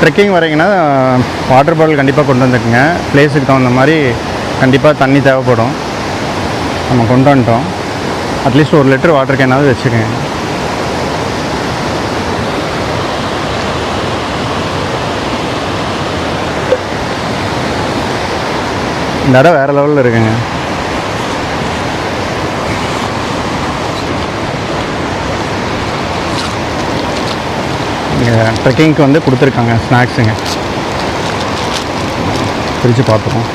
Trekking வரீங்கன்னா water bottle கண்டிப்பாக கொண்டு வந்துக்குங்க. பிளேஸுக்கு தகுந்த மாதிரி கண்டிப்பாக தண்ணி தேவைப்படும். நம்ம கொண்டு வந்துட்டோம். அட்லீஸ்ட் 1 லிட்டர் வாட்டர் கேனாவது வச்சுக்கோங்க. இந்த இடம் வேறு லெவலில் இருக்குங்க. இங்கே ட்ரெக்கிங்க்கு வந்து கொடுத்துருக்காங்க ஸ்நாக்ஸுங்க. பிரித்து பார்த்துருவோம்.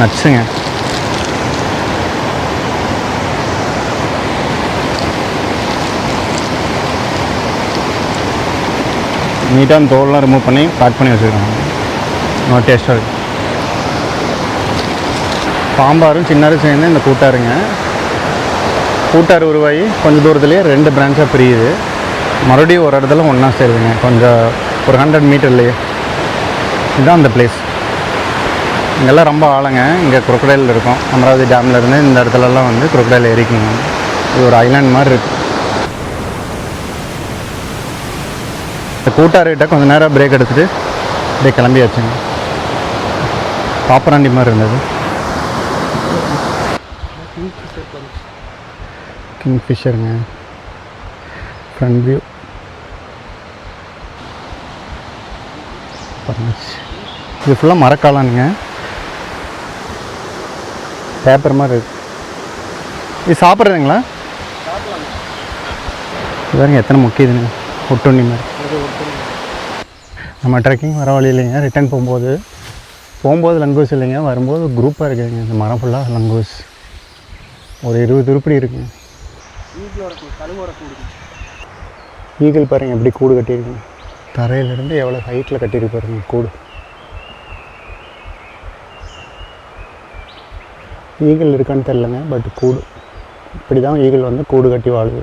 நட்ஸுங்க. நீட்டாக அந்த தோல்லாம் ரிமூவ் பண்ணி பேக் பண்ணி வச்சுருக்காங்க. நல்லா டேஸ்ட்டாக இருக்குது. பாம்பாரும் சின்னாரும் சேர்ந்து இந்த கூட்டாருங்க. கூட்டாறு உருவாகி கொஞ்சம் தூரத்துலேயே 2 பிரான்ச்சாக பிரியுது. மறுபடியும் ஒரு இடத்துல ஒன்றா சேருதுங்க. கொஞ்சம் ஒரு 100 மீட்டர்லேயே. இதுதான் அந்த பிளேஸ். இங்கெல்லாம் ரொம்ப ஆழங்க. இங்கே குரோக்கடைல் இருக்கும். அமராவதி டேம்லேருந்து இந்த இடத்துலலாம் வந்து குரோக்கடைல் ஏறிக்குங்க. இது ஒரு ஐலாண்ட் மாதிரி இருக்குது. இந்த கூட்டாறுகிட்ட கொஞ்சம் நேரம் பிரேக் எடுத்துகிட்டு அப்படியே கிளம்பியாச்சுங்க. பாப்பராண்டி மாதிரி இருந்தது. கிங்ஃபிஷருங்க. ஃப்ரண்ட் வியூ இது ஃபுல்லாக மரக்காலானுங்க. பேப்பர் மாதிரி இருக்குது. இது சாப்பிட்றதுங்களா? இதுங்க எத்தனை முக்கியதுங்க. ஒட்டுண்ணி மாதிரி. நம்ம ட்ரெக்கிங் வர வழி இல்லைங்க. ரிட்டன் போகும்போது லங்கூஸ் இல்லைங்க. வரும்போது குரூப்பாக இருக்குதுங்க. இந்த மரம் ஃபுல்லாக லங்கூஸ் ஒரு 20 உருப்படி இருக்குங்க. ஈகிள் பாருங்கள் எப்படி கூடு கட்டியிருக்குங்க. தரையிலேருந்து எவ்வளோ ஹைட்டில் கட்டியிருக்கு பாருங்க கூடு. ஈகிள் இருக்கான்னு தெரிலங்க. பட் கூடு இப்படி தான் ஈகிள் வந்து கூடு கட்டி வாழுது.